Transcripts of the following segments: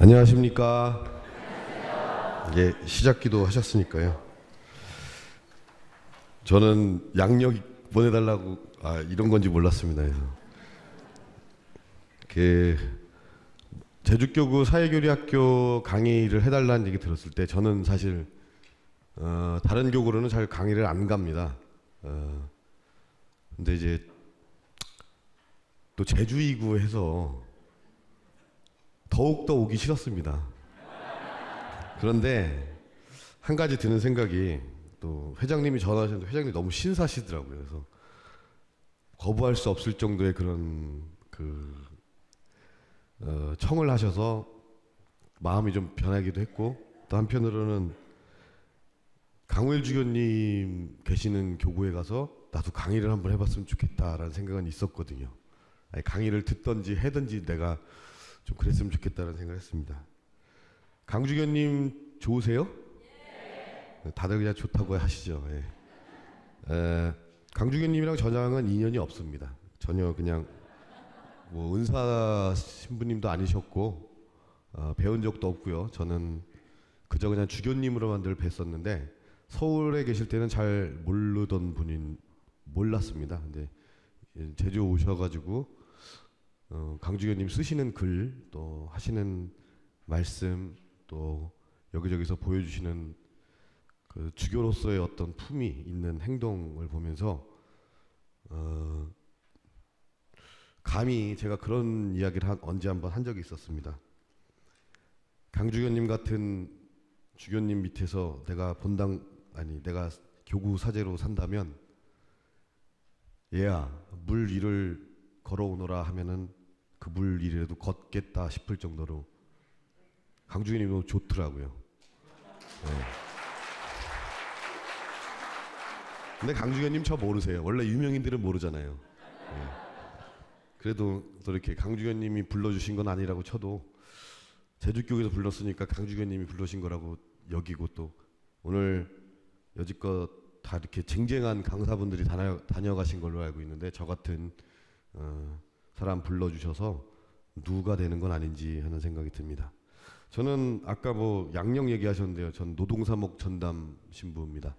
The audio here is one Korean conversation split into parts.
안녕하십니까. 이제 시작기도 하셨으니까요. 저는 양력 보내달라고 이런 건지 몰랐습니다. 그래서 제주교구 사회교리학교 강의를 해달라는 얘기 들었을 때 저는 사실 다른 교구로는 잘 강의를 안 갑니다. 근데 이제 또 제주이구 해서 더욱더 오기 싫었습니다. 그런데 한 가지 드는 생각이, 또 회장님이 전화하셨는데 회장님이 너무 신사시더라고요. 그래서 거부할 수 없을 정도의 그런 청을 하셔서 마음이 좀 변하기도 했고, 또 한편으로는 강우일 주교님 계시는 교구에 가서 나도 강의를 한번 해봤으면 좋겠다라는 생각은 있었거든요. 강의를 듣던지 해든지 내가 좀 그랬으면 좋겠다는 생각을 했습니다. 강주교님 좋으세요? 네. 다들 그냥 좋다고 하시죠. 예. 강주교님이랑 저랑은 인연이 없습니다. 전혀. 그냥 뭐 은사 신부님도 아니셨고 배운 적도 없고요. 저는 그저 그냥 주교님으로만 늘 뵀었는데 서울에 계실 때는 잘 모르던 분인 몰랐습니다. 근데 제주 오셔가지고 강주교님 쓰시는 글, 또 하시는 말씀, 또 여기저기서 보여주시는 그 주교로서의 어떤 품이 있는 행동을 보면서 감히 제가 그런 이야기를 언제 한번 한 적이 있었습니다. 강주교님 같은 주교님 밑에서 내가 내가 교구 사제로 산다면 얘야 물 위를 걸어오너라 하면은 그 물 위라도 걷겠다 싶을 정도로 강주교님이 너무 좋더라고요. 네. 근데 강주교님 저 모르세요. 원래 유명인들은 모르잖아요. 네. 그래도 또 이렇게 강주교님이 불러주신 건 아니라고 쳐도 제주교에서 불렀으니까 강주교님이 불러신 거라고 여기고, 또 오늘 여지껏 다 이렇게 쟁쟁한 강사분들이 다녀가신 걸로 알고 있는데 저 같은 사람 불러주셔서 누가 되는 건 아닌지 하는 생각이 듭니다. 저는 아까 뭐 양력 얘기하셨는데요. 전 노동사목 전담 신부입니다.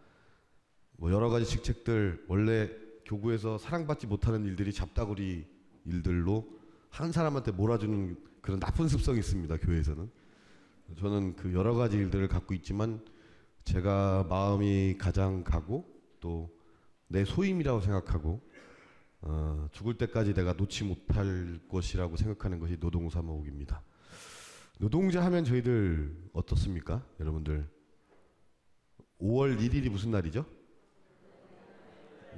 뭐 여러 가지 직책들, 원래 교구에서 사랑받지 못하는 일들이 잡다구리 일들로 한 사람한테 몰아주는 그런 나쁜 습성이 있습니다. 교회에서는. 저는 그 여러 가지 일들을 갖고 있지만 제가 마음이 가장 가고 또 내 소임이라고 생각하고 죽을 때까지 내가 놓지 못할 것이라고 생각하는 것이 노동사목입니다. 노동자 하면 저희들 어떻습니까? 여러분들 5월 1일이 무슨 날이죠?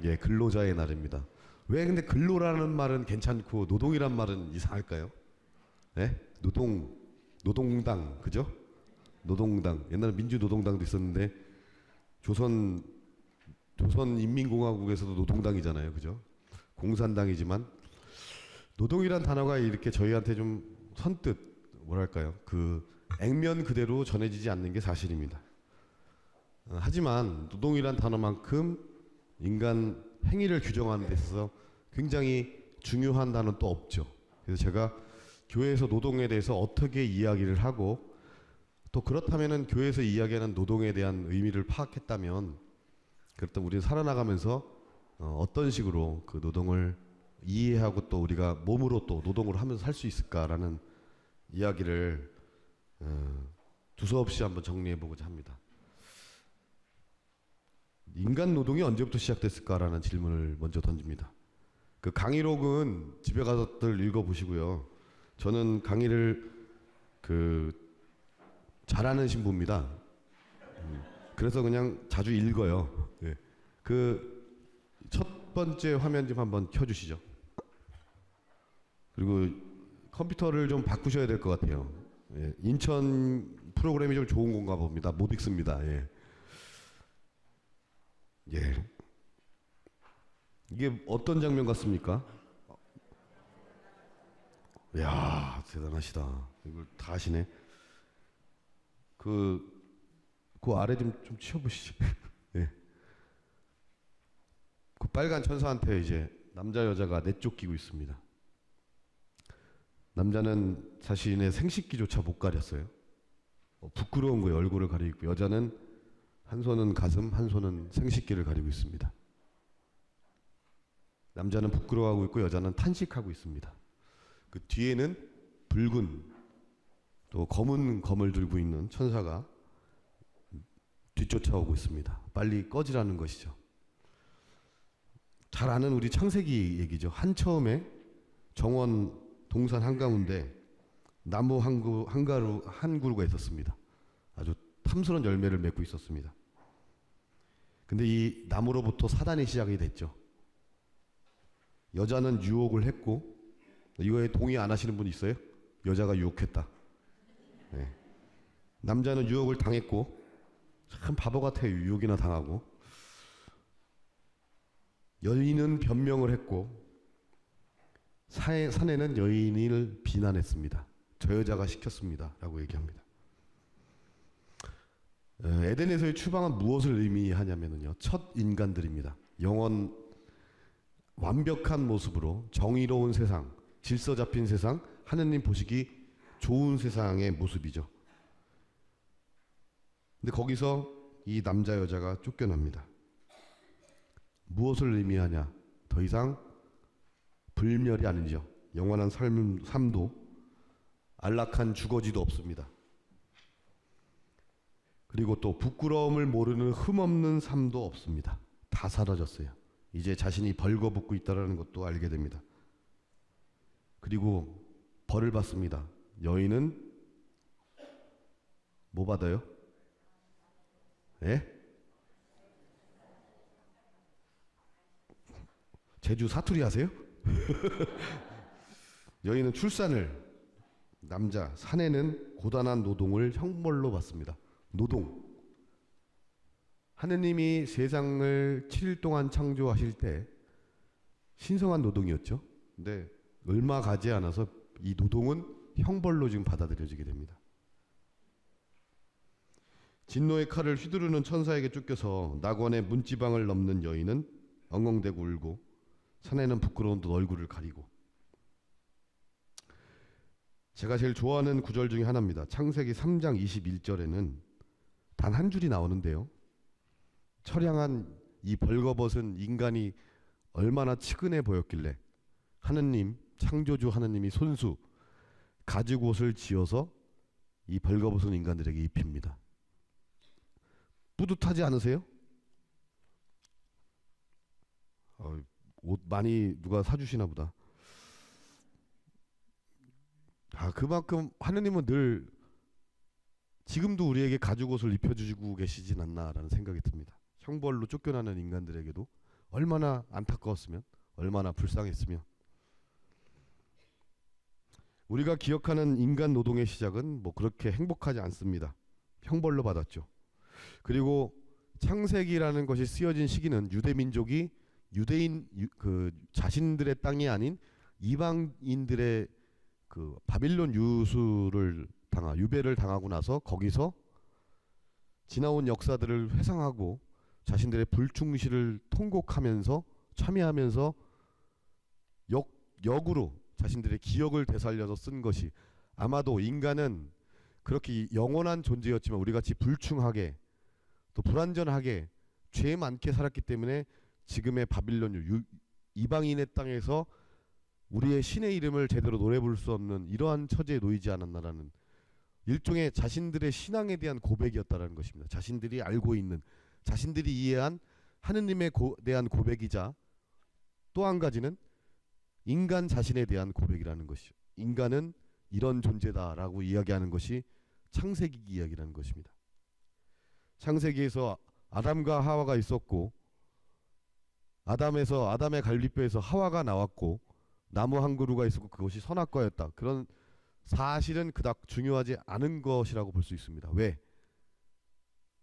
예, 근로자의 날입니다. 왜 근데 근로라는 말은 괜찮고 노동이란 말은 이상할까요? 예? 노동당, 그죠? 노동당. 옛날에 민주노동당도 있었는데 조선인민공화국에서도 노동당이잖아요, 그죠? 공산당이지만 노동이란 단어가 이렇게 저희한테 좀 선뜻 뭐랄까요, 그 액면 그대로 전해지지 않는 게 사실입니다. 하지만 노동이란 단어만큼 인간 행위를 규정하는 데 있어서 굉장히 중요한 단어는 또 없죠. 그래서 제가 교회에서 노동에 대해서 어떻게 이야기를 하고, 또 그렇다면은 교회에서 이야기하는 노동에 대한 의미를 파악했다면, 그렇다면 우리는 살아나가면서 어떤 식으로 그 노동을 이해하고 또 우리가 몸으로 또 노동을 하면서 살 수 있을까라는 이야기를 두서없이 한번 정리해보고자 합니다. 인간 노동이 언제부터 시작됐을까라는 질문을 먼저 던집니다. 그 강의록은 집에 가서들 읽어보시고요. 저는 강의를 잘하는 신부입니다. 그래서 그냥 자주 읽어요. 네. 첫 번째 화면 좀 한번 켜주시죠. 그리고 컴퓨터를 좀 바꾸셔야 될 것 같아요. 예. 인천 프로그램이 좀 좋은 건가 봅니다. 못 읽습니다. 예. 예. 이게 어떤 장면 같습니까? 이야, 대단하시다. 이걸 다 하시네. 그 아래 좀 치워보시죠. 예. 그 빨간 천사한테 이제 남자 여자가 내쫓기고 있습니다. 남자는 자신의 생식기조차 못 가렸어요. 부끄러운 거예요. 얼굴을 가리고 있고, 여자는 한 손은 가슴, 한 손은 생식기를 가리고 있습니다. 남자는 부끄러워하고 있고 여자는 탄식하고 있습니다. 그 뒤에는 붉은 또 검은 검을 들고 있는 천사가 뒤쫓아오고 있습니다. 빨리 꺼지라는 것이죠. 잘 아는 우리 창세기 얘기죠. 한처음에 정원 동산 한가운데 나무 한 그루가 있었습니다. 아주 탐스러운 열매를 맺고 있었습니다. 근데 이 나무로부터 사단이 시작이 됐죠. 여자는 유혹을 했고, 이거에 동의 안 하시는 분 있어요? 여자가 유혹했다. 네. 남자는 유혹을 당했고, 참 바보 같아요. 유혹이나 당하고. 여인은 변명을 했고, 사내는 여인을 비난했습니다. 저 여자가 시켰습니다. 라고 얘기합니다. 에덴에서의 추방은 무엇을 의미하냐면요, 첫 인간들입니다. 영원 완벽한 모습으로 정의로운 세상, 질서 잡힌 세상, 하느님 보시기 좋은 세상의 모습이죠. 근데 거기서 이 남자 여자가 쫓겨납니다. 무엇을 의미하냐? 더 이상 불멸이 아니죠. 영원한 삶도 안락한 주거지도 없습니다. 그리고 또 부끄러움을 모르는 흠없는 삶도 없습니다. 다 사라졌어요. 이제 자신이 벌거벗고 있다는 것도 알게 됩니다. 그리고 벌을 받습니다. 여인은 뭐 받아요? 예? 제주 사투리 하세요? 여인은 출산을, 남자, 사내는 고단한 노동을 형벌로 받습니다. 노동. 하느님이 세상을 7일 동안 창조하실 때 신성한 노동이었죠. 근데 얼마 가지 않아서 이 노동은 형벌로 지금 받아들여지게 됩니다. 진노의 칼을 휘두르는 천사에게 쫓겨서 낙원의 문지방을 넘는 여인은 엉엉대고 울고, 사내는 부끄러운 듯 얼굴을 가리고. 제가 제일 좋아하는 구절 중에 하나입니다. 창세기 3장 21절에는 단 한 줄이 나오는데요, 처량한 이 벌거벗은 인간이 얼마나 측은해 보였길래 하느님, 창조주 하느님이 손수 가죽 옷을 지어서 이 벌거벗은 인간들에게 입힙니다. 뿌듯하지 않으세요? 옷 많이 누가 사주시나 보다. 그만큼 하느님은 늘 지금도 우리에게 가죽 옷을 입혀주고 계시진 않나라는 생각이 듭니다. 형벌로 쫓겨나는 인간들에게도 얼마나 안타까웠으면, 얼마나 불쌍했으면. 우리가 기억하는 인간 노동의 시작은 뭐 그렇게 행복하지 않습니다. 형벌로 받았죠. 그리고 창세기라는 것이 쓰여진 시기는 유대 민족이 유대인 자신들의 땅이 아닌 이방인들의 그 바빌론 유배를 당하고 나서 거기서 지나온 역사들을 회상하고 자신들의 불충실을 통곡하면서 참여하면서 역으로 자신들의 기억을 되살려서 쓴 것이, 아마도 인간은 그렇게 영원한 존재였지만 우리같이 불충하게 또 불완전하게 죄 많게 살았기 때문에 지금의 바빌론 이방인의 땅에서 우리의 신의 이름을 제대로 노래 부를 수 없는 이러한 처지에 놓이지 않았나라는 일종의 자신들의 신앙에 대한 고백이었다라는 것입니다. 자신들이 알고 있는, 자신들이 이해한 하느님에 대한 고백이자, 또 한 가지는 인간 자신에 대한 고백이라는 것이죠. 인간은 이런 존재다라고 이야기하는 것이 창세기 이야기라는 것입니다. 창세기에서 아담과 하와가 있었고, 아담의 갈빗뼈에서 하와가 나왔고, 나무 한 그루가 있었고 그것이 선악과였다. 그런 사실은 그닥 중요하지 않은 것이라고 볼 수 있습니다. 왜?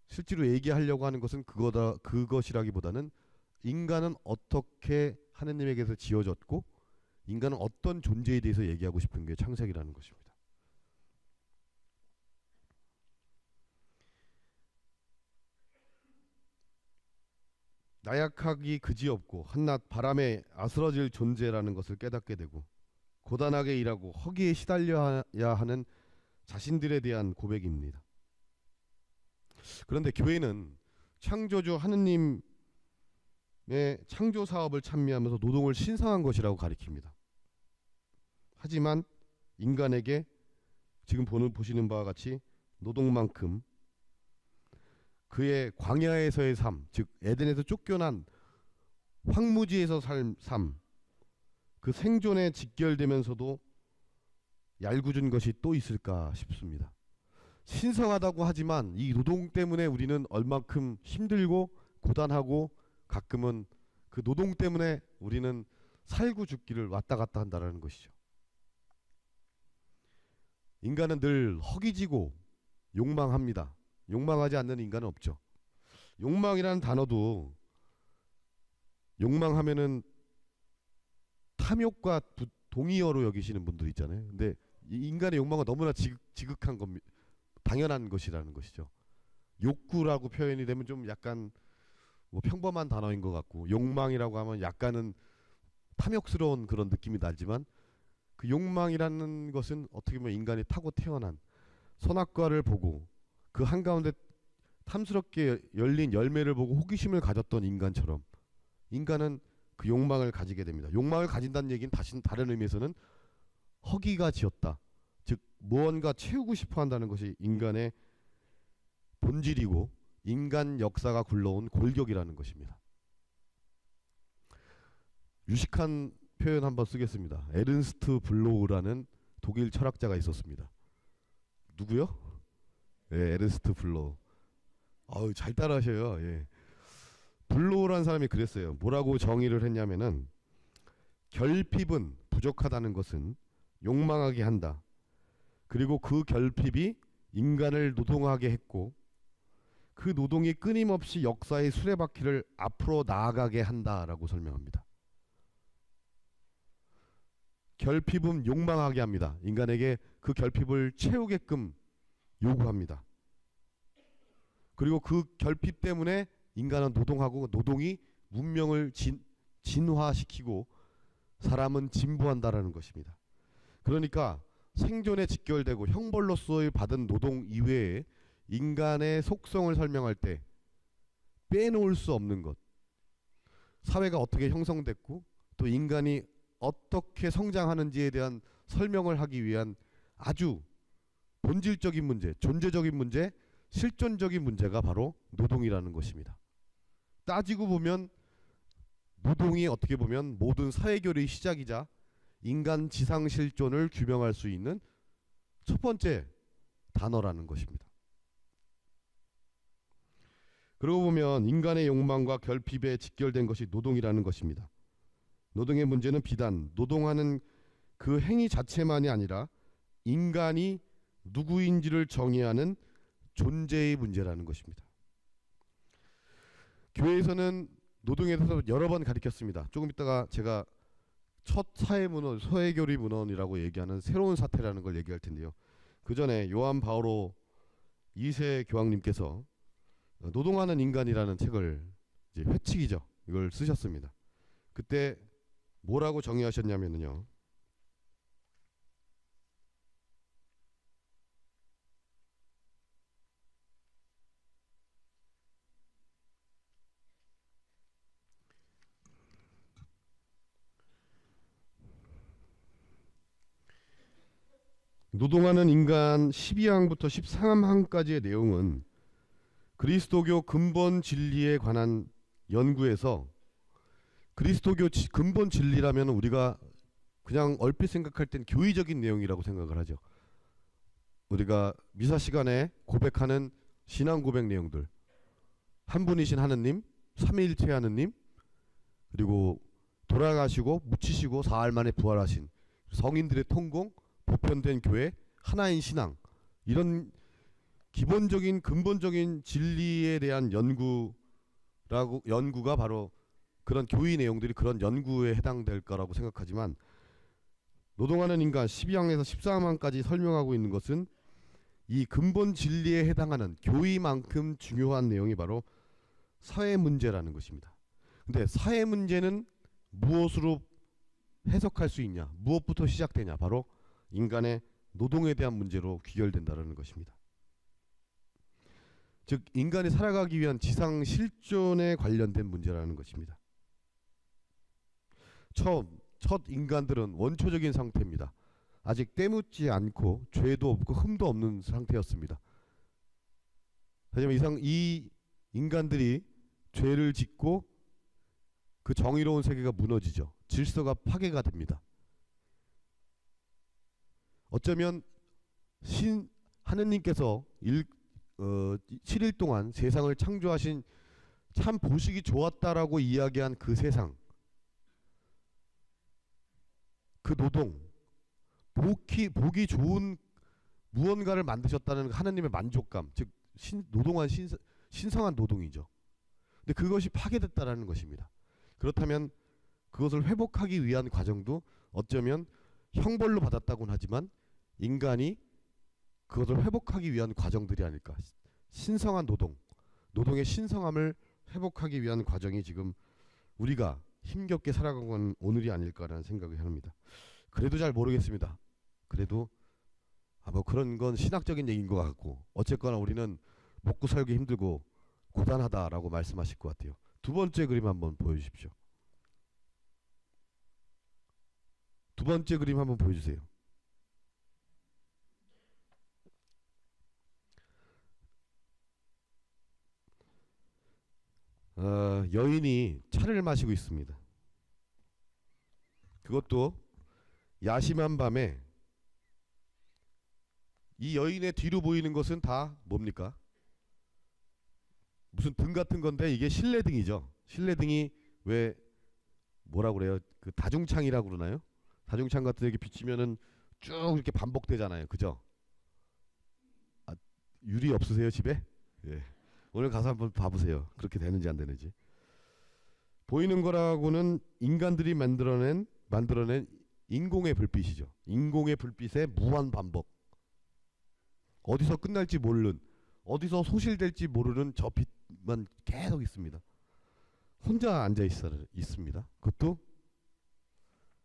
실제로 얘기하려고 하는 것은 그것이라기보다는 인간은 어떻게 하느님에게서 지어졌고 인간은 어떤 존재에 대해서 얘기하고 싶은 게 창세기라는 것입니다. 나약하기 그지없고 한낱 바람에 아스러질 존재라는 것을 깨닫게 되고, 고단하게 일하고 허기에 시달려야 하는 자신들에 대한 고백입니다. 그런데 교회는 창조주 하느님의 창조 사업을 찬미하면서 노동을 신성한 것이라고 가리킵니다. 하지만 인간에게 지금 보시는 바와 같이 노동만큼 그의 광야에서의 삶, 즉 에덴에서 쫓겨난 황무지에서 삶, 그 생존에 직결되면서도 얄궂은 것이 또 있을까 싶습니다. 신성하다고 하지만 이 노동 때문에 우리는 얼만큼 힘들고 고단하고 가끔은 그 노동 때문에 우리는 살고 죽기를 왔다 갔다 한다는 것이죠. 인간은 늘 허기지고 욕망합니다. 욕망하지 않는 인간은 없죠. 욕망이라는 단어도 욕망하면은 탐욕과 동의어로 여기시는 분들 있잖아요. 근데 이 인간의 욕망은 너무나 지극한 겁니다. 당연한 것이라는 것이죠. 욕구라고 표현이 되면 좀 약간 뭐 평범한 단어인 것 같고, 욕망이라고 하면 약간은 탐욕스러운 그런 느낌이 나지만, 그 욕망이라는 것은 어떻게 보면 인간이 타고 태어난 선악과를 보고 그 한가운데 탐스럽게 열린 열매를 보고 호기심을 가졌던 인간처럼 인간은 그 욕망을 가지게 됩니다. 욕망을 가진다는 얘기는 다른 의미에서는 허기가 지었다. 즉 무언가 채우고 싶어 한다는 것이 인간의 본질이고 인간 역사가 굴러온 골격이라는 것입니다. 유식한 표현 한번 쓰겠습니다. 에른스트 블로우라는 독일 철학자가 있었습니다. 누구요? 예, 에른스트 블로우. 아우, 잘 따라하셔요. 예. 블로우라는 사람이 그랬어요. 뭐라고 정의를 했냐면은, 결핍은 부족하다는 것은 욕망하게 한다. 그리고 그 결핍이 인간을 노동하게 했고 그 노동이 끊임없이 역사의 수레바퀴를 앞으로 나아가게 한다라고 설명합니다. 결핍은 욕망하게 합니다. 인간에게 그 결핍을 채우게끔 요구합니다. 그리고 그 결핍 때문에 인간은 노동하고 노동이 문명을 진화시키고 사람은 진보한다라는 것입니다. 그러니까 생존에 직결되고 형벌로서의 받은 노동 이외에 인간의 속성을 설명할 때 빼놓을 수 없는 것, 사회가 어떻게 형성됐고 또 인간이 어떻게 성장하는지에 대한 설명을 하기 위한 아주 본질적인 문제, 존재적인 문제, 실존적인 문제가 바로 노동이라는 것입니다. 따지고 보면 노동이 어떻게 보면 모든 사회교류의 시작이자 인간 지상 실존을 규명할 수 있는 첫 번째 단어라는 것입니다. 그러고 보면 인간의 욕망과 결핍에 직결된 것이 노동이라는 것입니다. 노동의 문제는 비단 노동하는 그 행위 자체만이 아니라 인간이 누구인지를 정의하는 존재의 문제라는 것입니다. 교회에서는 노동에 대해서 여러 번 가르쳤습니다. 조금 있다가 제가 첫 사회문헌, 서해교리 문헌이라고 얘기하는 새로운 사태라는 걸 얘기할 텐데요. 그 전에 요한 바오로 2세 교황님께서 노동하는 인간이라는 책을 이제 회칙이죠. 이걸 쓰셨습니다. 그때 뭐라고 정의하셨냐면요. 노동하는 인간 12항부터 13항까지의 내용은 그리스도교 근본 진리에 관한 연구에서, 그리스도교 근본 진리라면 우리가 그냥 얼핏 생각할 땐 교의적인 내용이라고 생각을 하죠. 우리가 미사 시간에 고백하는 신앙 고백 내용들, 한 분이신 하느님, 삼위일체 하느님, 그리고 돌아가시고 묻히시고 사흘 만에 부활하신 성인들의 통공, 보편된 교회, 하나인 신앙, 이런 기본적인 근본적인 진리에 대한 연구가 바로 그런 교의 내용들이 그런 연구에 해당될 거라고 생각하지만, 노동하는 인간 12항에서 14항까지 설명하고 있는 것은 이 근본 진리에 해당하는 교의만큼 중요한 내용이 바로 사회 문제라는 것입니다. 근데 사회 문제는 무엇으로 해석할 수 있냐? 무엇부터 시작되냐? 바로 인간의 노동에 대한 문제로 귀결된다는 것입니다. 즉 인간이 살아가기 위한 지상 실존에 관련된 문제라는 것입니다. 첫 인간들은 원초적인 상태입니다. 아직 때묻지 않고 죄도 없고 흠도 없는 상태였습니다. 하지만 이 인간들이 죄를 짓고 그 정의로운 세계가 무너지죠. 질서가 파괴가 됩니다. 어쩌면 하느님께서 7일 동안 세상을 창조하신 참 보시기 좋았다라고 이야기한 그 세상, 그 노동, 보기 좋은 무언가를 만드셨다는 하느님의 만족감, 즉 노동한 신성한 노동이죠. 근데 그것이 파괴됐다라는 것입니다. 그렇다면 그것을 회복하기 위한 과정도 어쩌면 형벌로 받았다고는 하지만 인간이 그것을 회복하기 위한 과정들이 아닐까. 신성한 노동의 신성함을 회복하기 위한 과정이 지금 우리가 힘겹게 살아가는 오늘이 아닐까라는 생각을 합니다. 그래도 잘 모르겠습니다. 그래도 뭐 그런 건 신학적인 얘기인 것 같고 어쨌거나 우리는 먹고 살기 힘들고 고단하다라고 말씀하실 것 같아요. 두 번째 그림 한번 보여주십시오. 두 번째 그림 한번 보여주세요. 여인이 차를 마시고 있습니다. 그것도 야심한 밤에. 이 여인의 뒤로 보이는 것은 다 뭡니까? 무슨 등 같은 건데 이게 실내등이죠. 실내등이 왜 뭐라고 그래요? 그 다중창이라고 그러나요? 다중창 같은 데 이렇게 비치면은 쭉 이렇게 반복되잖아요. 그죠? 유리 없으세요 집에? 예. 오늘 가서 한번 봐보세요. 그렇게 되는지 안 되는지. 보이는 거라고는 인간들이 만들어낸 인공의 불빛이죠. 인공의 불빛의 무한 반복. 어디서 끝날지 모르는, 어디서 소실될지 모르는 저 빛만 계속 있습니다. 혼자 앉아 있습니다. 그것도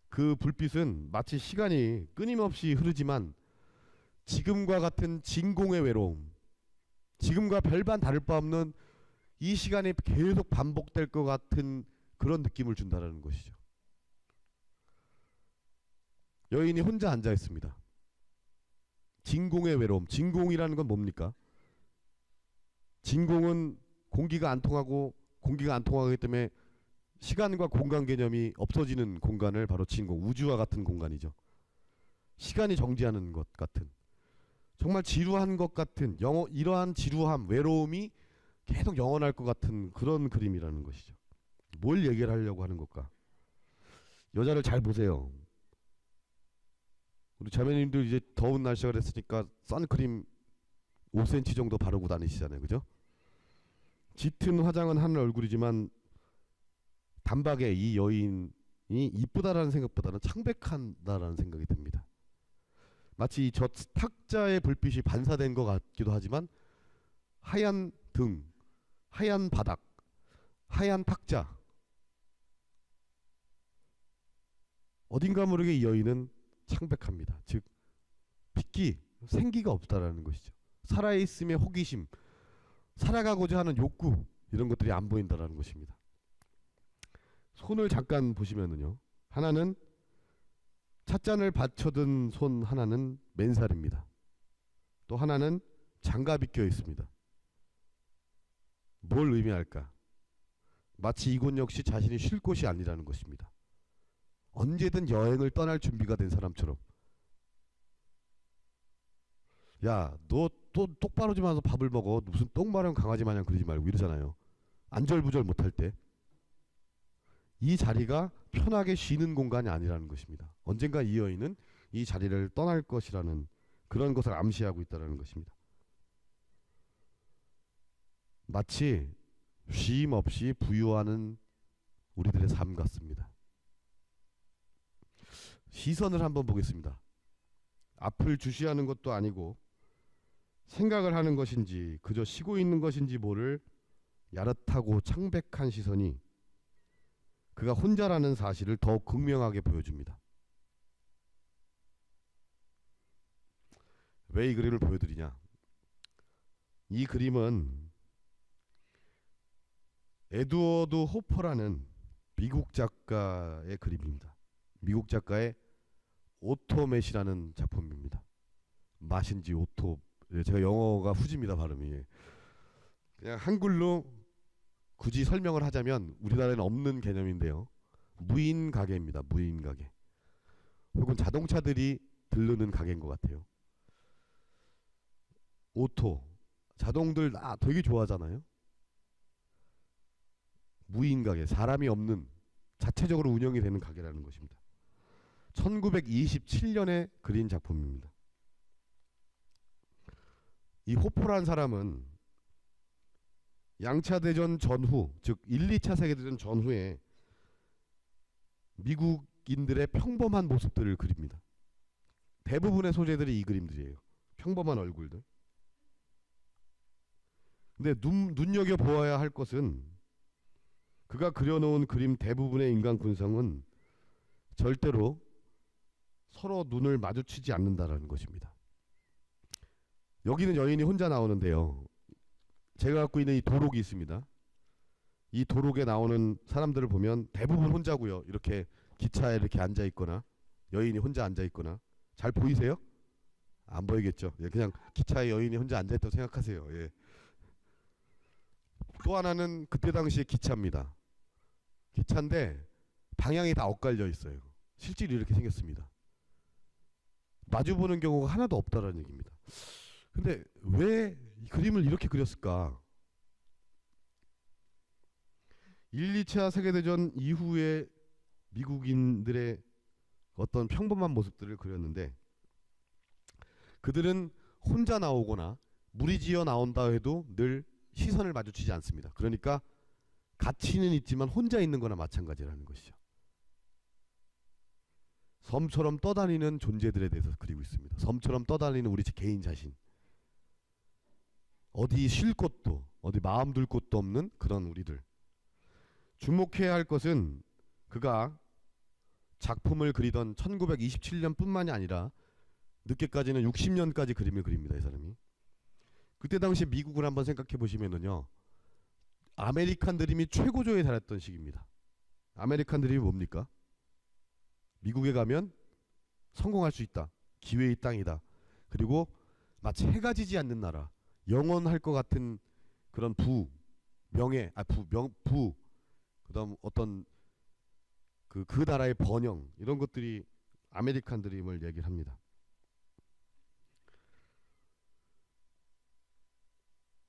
그 불빛은 마치 시간이 끊임없이 흐르지만 지금과 같은 진공의 외로움, 지금과 별반 다를 바 없는 이 시간이 계속 반복될 것 같은 그런 느낌을 준다는 것이죠. 여인이 혼자 앉아 있습니다. 진공의 외로움. 진공이라는 건 뭡니까? 진공은 공기가 안 통하기 때문에 시간과 공간 개념이 없어지는 공간을 바로 진공, 우주와 같은 공간이죠. 시간이 정지하는 것 같은, 정말 지루한 것 같은 이러한 지루함, 외로움이 계속 영원할 것 같은 그런 그림이라는 것이죠. 뭘 얘기를 하려고 하는 걸까? 여자를 잘 보세요. 우리 자매님들 이제 더운 날씨가 됐으니까 선크림 5cm 정도 바르고 다니시잖아요. 그죠? 짙은 화장은 하는 얼굴이지만 단박에 이 여인이 이쁘다라는 생각보다는 창백하다라는 생각이 듭니다. 마치 저 탁자의 불빛이 반사된 것 같기도 하지만 하얀 등, 하얀 바닥, 하얀 탁자, 어딘가 모르게 이 여인은 창백합니다. 즉 생기가 없다라는 것이죠. 살아있음의 호기심, 살아가고자 하는 욕구, 이런 것들이 안 보인다라는 것입니다. 손을 잠깐 보시면은요, 하나는 찻잔을 받쳐든 손 하나는 맨살입니다. 또 하나는 장갑이 껴 있습니다. 뭘 의미할까? 마치 이곳 역시 자신이 쉴 곳이 아니라는 것입니다. 언제든 여행을 떠날 준비가 된 사람처럼. 야, 너 또 똑바로 좀 와서 밥을 먹어. 무슨 똥 마른 강아지 마냥 그러지 말고 이러잖아요. 안절부절 못할 때. 이 자리가 편하게 쉬는 공간이 아니라는 것입니다. 언젠가 이 여인은 이 자리를 떠날 것이라는 그런 것을 암시하고 있다는 것입니다. 마치 쉼 없이 부유하는 우리들의 삶 같습니다. 시선을 한번 보겠습니다. 앞을 주시하는 것도 아니고 생각을 하는 것인지 그저 쉬고 있는 것인지 모를 야릇하고 창백한 시선이 그가 혼자라는 사실을 더욱 극명하게 보여줍니다. 왜 이 그림을 보여드리냐? 이 그림은 에드워드 호퍼라는 미국 작가의 그림입니다. 미국 작가의 오토맷이라는 작품입니다. 맛인지 오토, 제가 영어가 후지입니다 발음이. 그냥 한글로 굳이 설명을 하자면 우리나라에는 없는 개념인데요. 무인 가게입니다. 무인 가게. 혹은 자동차들이 들르는 가게인 것 같아요. 오토, 자동들 되게 좋아하잖아요. 무인 가게, 사람이 없는 자체적으로 운영이 되는 가게라는 것입니다. 1927년에 그린 작품입니다. 이 호퍼라는 사람은 양차 대전 전후, 즉 1, 2차 세계대전 전후에 미국인들의 평범한 모습들을 그립니다. 대부분의 소재들이 이 그림들이에요. 평범한 얼굴들. 근데 눈여겨보아야 할 것은 그가 그려놓은 그림 대부분의 인간 군상은 절대로 서로 눈을 마주치지 않는다라는 것입니다. 여기는 여인이 혼자 나오는데요. 제가 갖고 있는 이 도록이 있습니다. 이 도록에 나오는 사람들을 보면 대부분 혼자고요. 이렇게 기차에 이렇게 앉아 있거나 여인이 혼자 앉아 있거나. 잘 보이세요? 안 보이겠죠. 예, 그냥 기차에 여인이 혼자 앉아 있다고 생각하세요. 예. 또 하나는 그때 당시의 기차입니다. 기차인데 방향이 다 엇갈려 있어요. 실제로 이렇게 생겼습니다. 마주보는 경우가 하나도 없다라는 얘기입니다. 근데 왜 이 그림을 이렇게 그렸을까? 1, 2차 세계대전 이후에 미국인들의 어떤 평범한 모습들을 그렸는데 그들은 혼자 나오거나 무리지어 나온다 해도 늘 시선을 마주치지 않습니다. 그러니까 가치는 있지만 혼자 있는 거나 마찬가지라는 것이죠. 섬처럼 떠다니는 존재들에 대해서 그리고 있습니다. 섬처럼 떠다니는 우리 개인 자신. 어디 쉴 곳도 어디 마음 둘 곳도 없는 그런 우리들. 주목해야 할 것은 그가 작품을 그리던 1927년뿐만이 아니라 늦게까지는 60년까지 그림을 그립니다. 이 사람이. 그때 당시 미국을 한번 생각해 보시면은요. 아메리칸 드림이 최고조에 달했던 시기입니다. 아메리칸 드림이 뭡니까? 미국에 가면 성공할 수 있다. 기회의 땅이다. 그리고 마치 해가 지지 않는 나라. 영원할 것 같은 그런 명예, 그다음 어떤 그 나라의 번영 이런 것들이 아메리칸 드림을 얘기를 합니다.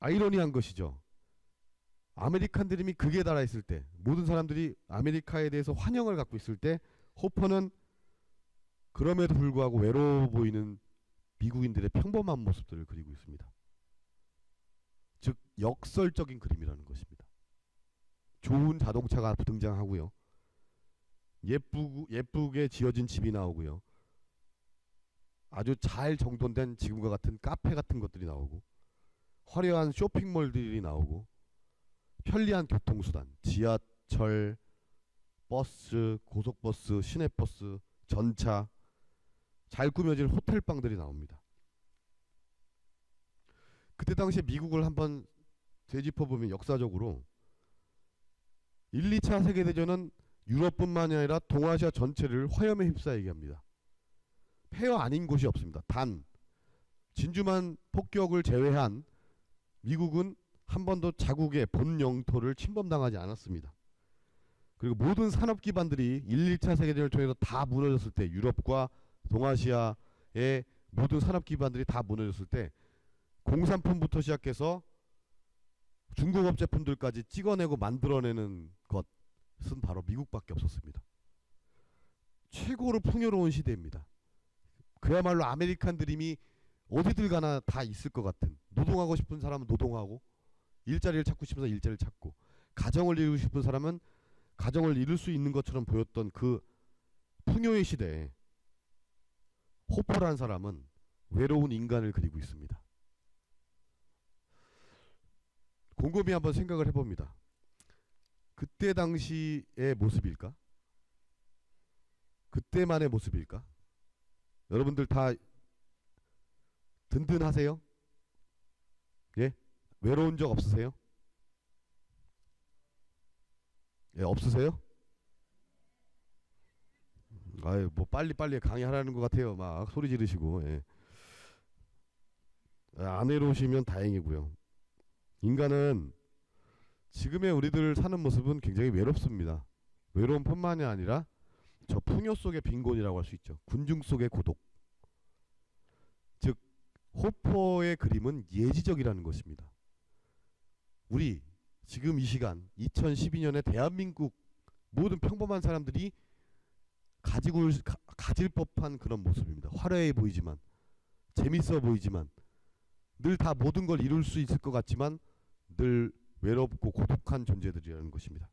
아이러니한 것이죠. 아메리칸 드림이 극에 달하있을 때 모든 사람들이 아메리카에 대해서 환영을 갖고 있을 때 호퍼는 그럼에도 불구하고 외로워 보이는 미국인들의 평범한 모습들을 그리고 있습니다. 즉 역설적인 그림이라는 것입니다. 좋은 자동차가 등장하고요. 예쁘게 지어진 집이 나오고요. 아주 잘 정돈된 지금과 같은 카페 같은 것들이 나오고 화려한 쇼핑몰들이 나오고 편리한 교통수단, 지하철, 버스, 고속버스, 시내버스, 전차, 잘 꾸며진 호텔방들이 나옵니다. 그때 당시에 미국을 한번 되짚어보면 역사적으로 1, 2차 세계대전은 유럽뿐만이 아니라 동아시아 전체를 화염에 휩싸이게 합니다. 폐허 아닌 곳이 없습니다. 단 진주만 폭격을 제외한 미국은 한 번도 자국의 본 영토를 침범당하지 않았습니다. 그리고 모든 산업 기반들이 1, 2차 세계대전을 통해서 다 무너졌을 때 유럽과 동아시아의 모든 산업 기반들이 다 무너졌을 때 공산품부터 시작해서 중공업 제품들까지 찍어내고 만들어내는 것은 바로 미국밖에 없었습니다. 최고로 풍요로운 시대입니다. 그야말로 아메리칸 드림이 어디들 가나 다 있을 것 같은, 노동하고 싶은 사람은 노동하고 일자리를 찾고 싶은 사람은 일자리를 찾고 가정을 이루고 싶은 사람은 가정을 이룰 수 있는 것처럼 보였던 그 풍요의 시대에 호퍼라는 사람은 외로운 인간을 그리고 있습니다. 곰곰이 한번 생각을 해봅니다. 그때 당시의 모습일까? 그때만의 모습일까? 여러분들 다 든든하세요? 예? 외로운 적 없으세요? 예, 없으세요? 아유, 뭐 빨리빨리 강의하라는 것 같아요. 막 소리 지르시고. 예. 안 외로우시면 다행이고요. 인간은 지금의 우리들 사는 모습은 굉장히 외롭습니다. 외로움뿐만이 아니라 저 풍요 속의 빈곤이라고 할 수 있죠. 군중 속의 고독. 즉 호퍼의 그림은 예지적이라는 것입니다. 우리 지금 이 시간 2012년에 대한민국 모든 평범한 사람들이 가질 법한 그런 모습입니다. 화려해 보이지만, 재밌어 보이지만, 늘 다 모든 걸 이룰 수 있을 것 같지만 늘 외롭고 고독한 존재들이라는 것입니다.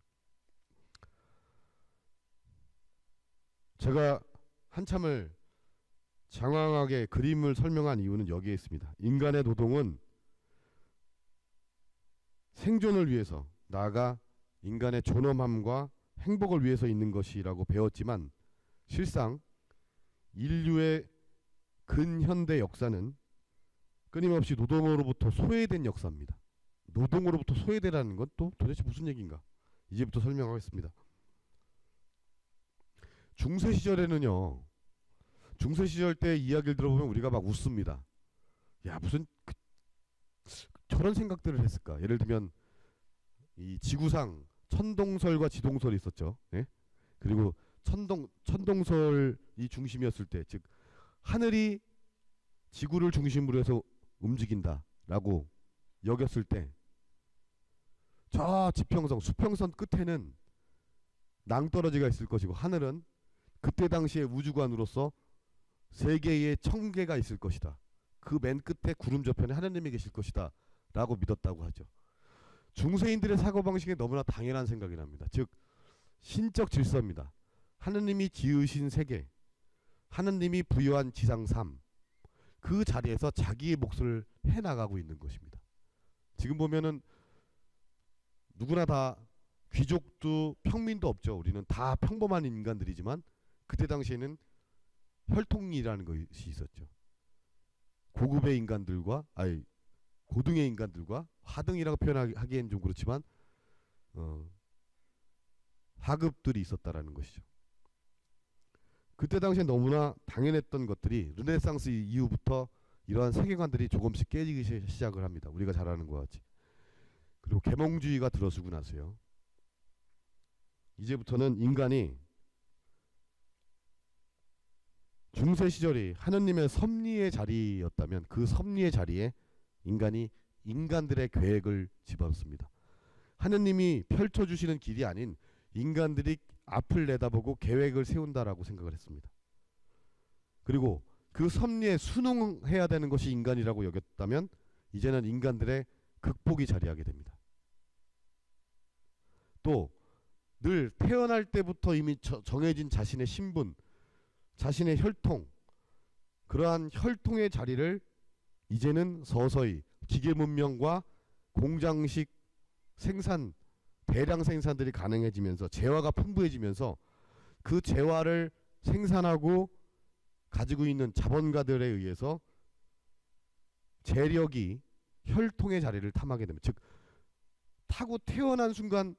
제가 한참을 장황하게 그림을 설명한 이유는 여기에 있습니다. 인간의 노동은 생존을 위해서, 나아가 인간의 존엄함과 행복을 위해서 있는 것이라고 배웠지만, 실상 인류의 근현대 역사는 끊임없이 노동으로부터 소외된 역사입니다. 노동으로부터 소외되라는 건 또 도대체 무슨 얘기인가? 이제부터 설명하겠습니다. 중세 시절에는요, 중세 시절 때 이야기를 들어보면 우리가 막 웃습니다. 야, 무슨 저런 생각들을 했을까? 예를 들면 이 지구상 천동설과 지동설이 있었죠. 예? 그리고 천동설이 중심이었을 때, 즉 하늘이 지구를 중심으로 해서 움직인다라고 여겼을 때, 저 지평선, 수평선 끝에는 낭떠러지가 있을 것이고, 하늘은 그때 당시의 우주관으로서 세계의 청계가 있을 것이다. 그 맨 끝에 구름 저편에 하느님이 계실 것이다 라고 믿었다고 하죠. 중세인들의 사고방식에 너무나 당연한 생각이 납니다. 즉 신적 질서입니다. 하느님이 지으신 세계, 하느님이 부여한 지상 삶, 그 자리에서 자기의 몫을 해나가고 있는 것입니다. 지금 보면은 누구나 다, 귀족도 평민도 없죠. 우리는 다 평범한 인간들이지만 그때 당시에는 혈통이라는 것이 있었죠. 고급의 인간들과, 아니 고등의 인간들과, 하등이라고 표현하기엔 좀 그렇지만 하급들이 있었다라는 것이죠. 그때 당시에 너무나 당연했던 것들이 르네상스 이후부터 이러한 세계관들이 조금씩 깨지기 시작을 합니다. 우리가 잘 아는 것 같이. 그리고 계몽주의가 들어서고 나서요, 이제부터는 인간이 중세 시절이 하느님의 섭리의 자리였다면 그 섭리의 자리에 인간이 인간들의 계획을 집어넣습니다. 하느님이 펼쳐주시는 길이 아닌 인간들이 앞을 내다보고 계획을 세운다라고 생각을 했습니다. 그리고 그 섭리에 순응해야 되는 것이 인간이라고 여겼다면 이제는 인간들의 극복이 자리하게 됩니다. 또 늘 태어날 때부터 이미 정해진 자신의 신분, 자신의 혈통, 그러한 혈통의 자리를 이제는 서서히 기계 문명과 공장식 생산, 대량 생산들이 가능해지면서 재화가 풍부해지면서 그 재화를 생산하고 가지고 있는 자본가들에 의해서 재력이 혈통의 자리를 탐하게 됩니다. 즉 타고 태어난 순간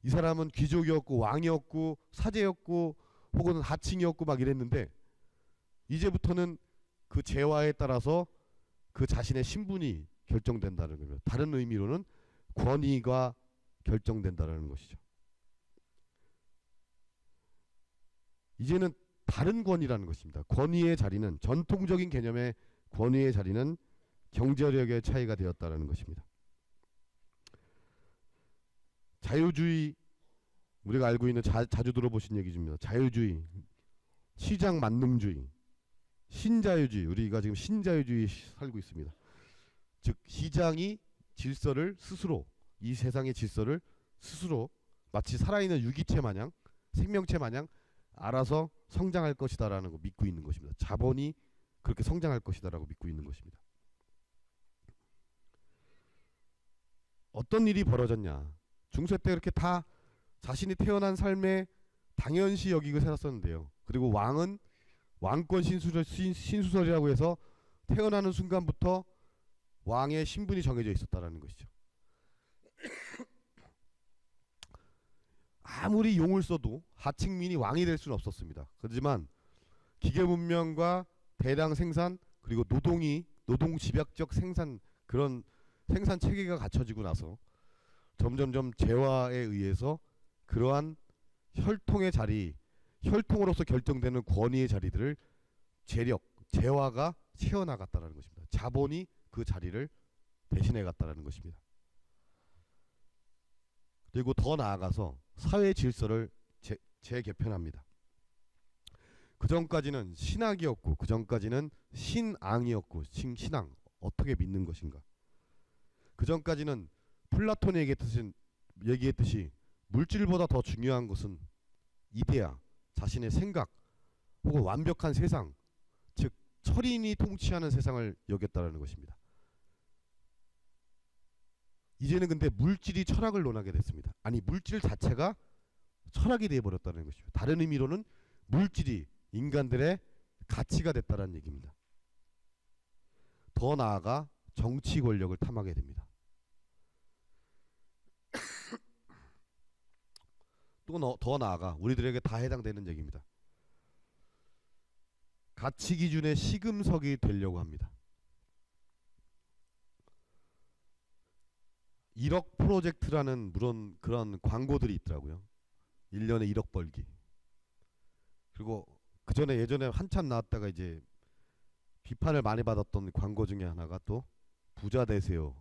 이 사람은 귀족이었고 왕이었고 사제였고 혹은 하층이었고 막 이랬는데, 이제부터는 그 재화에 따라서 그 자신의 신분이 결정된다는 겁니다. 다른 의미로는 권위가 결정된다는 것이죠. 이제는 다른 권위라는 것입니다. 권위의 자리는, 전통적인 개념의 권위의 자리는 경제력의 차이가 되었다는 것입니다. 자유주의, 우리가 알고 있는 자주 들어보신 얘기입니다. 자유주의, 시장 만능주의, 신자유주의, 우리가 지금 신자유주의에 살고 있습니다. 즉 시장이 질서를 스스로, 이 세상의 질서를 스스로 마치 살아있는 유기체 마냥, 생명체 마냥 알아서 성장할 것이다라는 거 믿고 있는 것입니다. 자본이 그렇게 성장할 것이다라고 믿고 있는 것입니다. 어떤 일이 벌어졌냐? 중세 때 그렇게 다 자신이 태어난 삶에 당연시 여기고 살았었는데요. 그리고 왕은 왕권 신수설이라고 해서 태어나는 순간부터 왕의 신분이 정해져 있었다라는 것이죠. 아무리 용을 써도 하층민이 왕이 될 수는 없었습니다. 그렇지만 기계 문명과 대량 생산 그리고 노동 집약적 생산 그런 생산 체계가 갖춰지고 나서 점점점 재화에 의해서 그러한 혈통의 자리, 혈통으로서 결정되는 권위의 자리들을 재화가 채워나갔다는 것입니다. 자본이 그 자리를 대신해 갔다는 것입니다. 그리고 더 나아가서 사회 질서를 재개편합니다. 그 전까지는 신학이었고 그 전까지는 신앙이었고 신앙 어떻게 믿는 것인가. 그 전까지는 플라톤이 얘기했듯이 물질보다 더 중요한 것은 이데아, 자신의 생각 혹은 완벽한 세상, 즉 철인이 통치하는 세상을 여겼다는 것입니다. 이제는 근데 물질이 철학을 논하게 됐습니다. 아니 물질 자체가 철학이 되어버렸다는 것이죠. 다른 의미로는 물질이 인간들의 가치가 됐다는 얘기입니다. 더 나아가 정치 권력을 탐하게 됩니다. 또 더 나아가 우리들에게 다 해당되는 얘기입니다. 가치 기준의 시금석이 되려고 합니다. 1억 프로젝트라는 물론 그런 광고들이 있더라고요. 1년에 1억 벌기. 그리고 그 전에 예전에 한참 나왔다가 이제 비판을 많이 받았던 광고 중에 하나가 또 부자 되세요.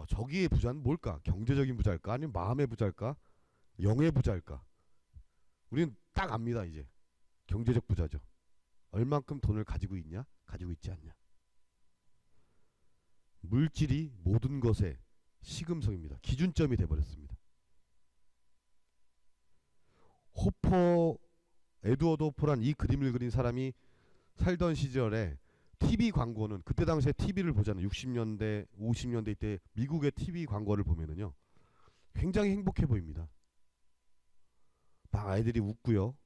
저기의 부자는 뭘까? 경제적인 부자일까? 아니면 마음의 부자일까? 영의 부자일까? 우리는 딱 압니다. 이제 경제적 부자죠. 얼만큼 돈을 가지고 있냐? 가지고 있지 않냐? 물질이 모든 것의 시금석입니다. 기준점이 돼버렸습니다. 에드워드 호퍼란 이 그림을 그린 사람이 살던 시절에 TV 광고는 그때 당시에 TV를 보잖아요. 60년대, 50년대 때 미국의 TV 광고를 보면은요. 굉장히 행복해 보입니다. 막 아이들이 웃고요.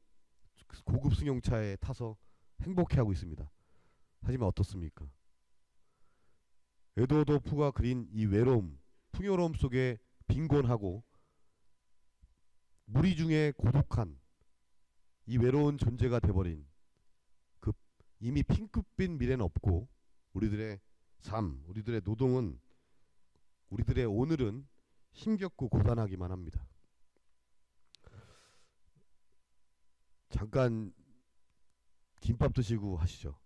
고급 승용차에 타서 행복해하고 있습니다. 하지만 어떻습니까? 에드워드 호프가 그린 이 외로움, 풍요로움 속에 빈곤하고 무리 중에 고독한 이 외로운 존재가 돼버린 그 이미 핑크빛 미래는 없고 우리들의 삶, 우리들의 노동은 우리들의 오늘은 힘겹고 고단하기만 합니다. 잠깐 김밥 드시고 하시죠.